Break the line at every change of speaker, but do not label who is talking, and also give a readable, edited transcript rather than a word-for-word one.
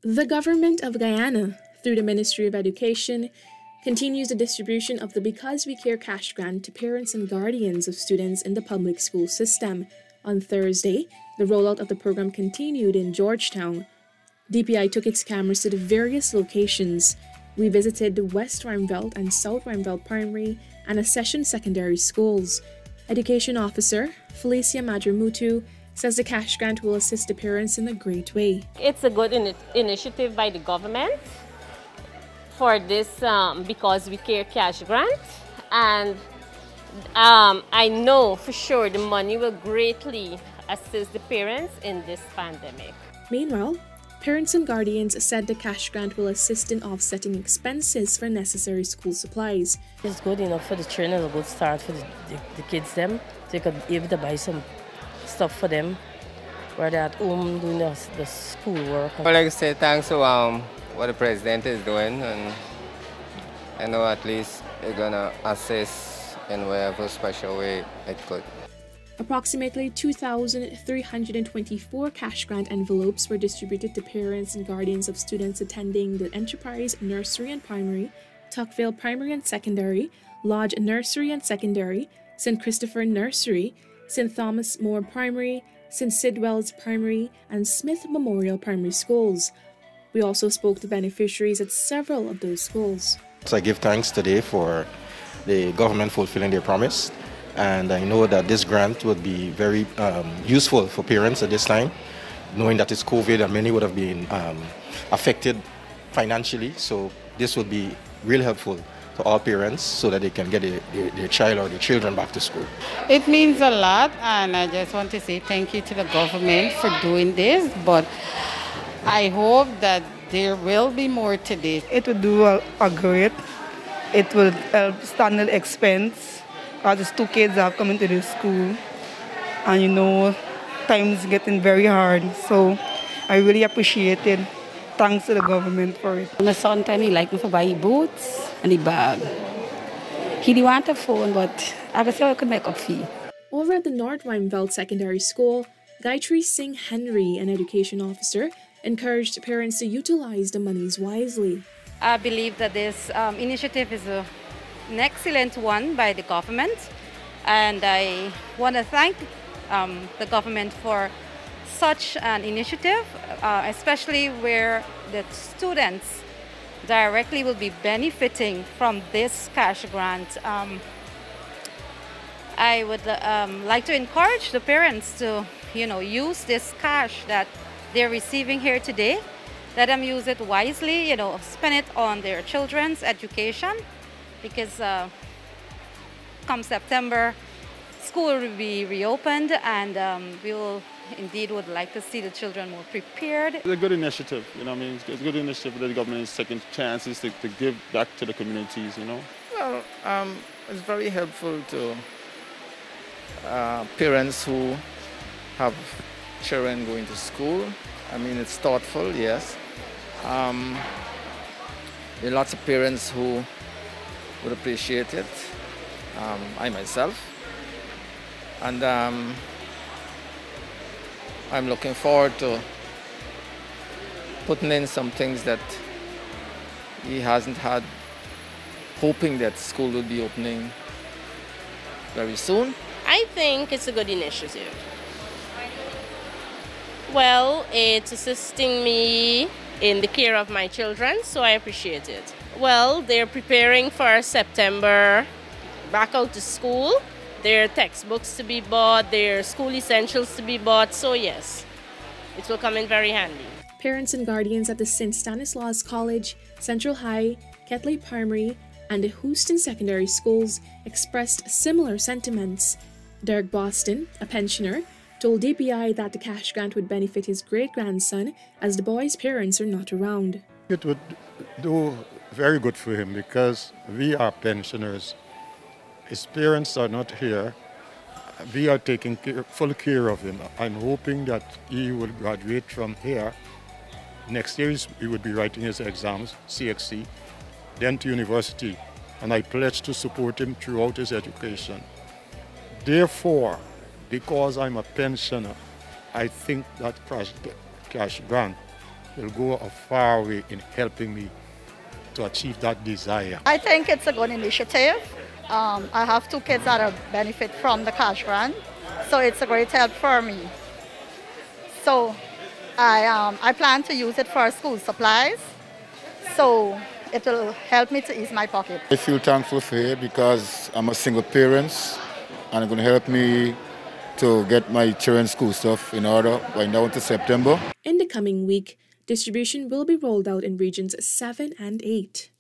The government of Guyana, through the Ministry of Education, continues the distribution of the Because We Care cash grant to parents and guardians of students in the public school system. On Thursday, the rollout of the program continued in Georgetown. DPI took its cameras to the various locations. We visited the West Rheinveld and South Rheinveld Primary and Accession Secondary Schools. Education Officer Felicia Madramutu says the cash grant will assist the parents in a great way.
It's a good initiative by the government for this Because We Care cash grant, and I know for sure the money will greatly assist the parents in this pandemic.
Meanwhile, parents and guardians said the cash grant will assist in offsetting expenses for necessary school supplies.
It's good enough for the children, a good start for the kids them. They could be able to buy some stuff for them while they're at home doing the school work.
I'd like to say thanks to what the president is doing, and I know at least they're going to assist in whatever special way it could.
Approximately 2,324 cash grant envelopes were distributed to parents and guardians of students attending the Enterprise Nursery and Primary, Tuckville Primary and Secondary, Laud Nursery and Secondary, St. Christopher Nursery, St. Thomas More Primary, St. Sidwell's Primary, and Smith Memorial Primary Schools. We also spoke to beneficiaries at several of those schools.
So I give thanks today for the government fulfilling their promise, and I know that this grant would be very useful for parents at this time, knowing that it's COVID and many would have been affected financially. So this would be really helpful to all parents so that they can get their child or their children back to school.
It means a lot, and I just want to say thank you to the government for doing this, but I hope that there will be more to this.
It will do a great. It will help standard expense, because these two kids have come into the school, and you know, times getting very hard, so I really appreciate it. Thanks to the government for it.
My son told me he liked me for buy boots and the bag. He didn't want a phone, but I guess I could make up fee.
Over at the North Rheinveld Secondary School, Gayatri Singh Henry, an education officer, encouraged parents to utilize the monies wisely.
I believe that this initiative is an excellent one by the government, and I want to thank the government for such an initiative, especially where the students directly will be benefiting from this cash grant. I would like to encourage the parents to, use this cash that they're receiving here today. Let them use it wisely, spend it on their children's education, because come September, school will be reopened, and we will indeed would like to see the children more prepared.
It's a good initiative, It's a good initiative that the government is taking chances to give back to the communities,
Well, it's very helpful to parents who have children going to school. It's thoughtful, yes. There are lots of parents who would appreciate it, I myself. And I'm looking forward to putting in some things that he hasn't had, hoping that school will be opening very soon.
I think it's a good initiative. Well, it's assisting me in the care of my children, so I appreciate it. Well, they're preparing for September, back out to school. There are textbooks to be bought, there are school essentials to be bought, so yes, it will come in very handy.
Parents and guardians at the St. Stanislaus College, Central High, Ketley Primary, and the Houston Secondary Schools expressed similar sentiments. Derek Boston, a pensioner, told DPI that the cash grant would benefit his great-grandson as the boy's parents are not around.
It would do very good for him because we are pensioners. His parents are not here. We are taking full care of him. I'm hoping that he will graduate from here. Next year he would be writing his exams, CXC, then to university. And I pledge to support him throughout his education. Therefore, because I'm a pensioner, I think that cash grant will go a far way in helping me to achieve that desire.
I think it's a good initiative. I have 2 kids that benefit from the cash grant, so it's a great help for me. So I plan to use it for school supplies, so it will help me to ease my pocket.
I feel thankful for it because I'm a single parent, and it's going to help me to get my children's school stuff in order by now into September.
In the coming week, distribution will be rolled out in regions 7 and 8.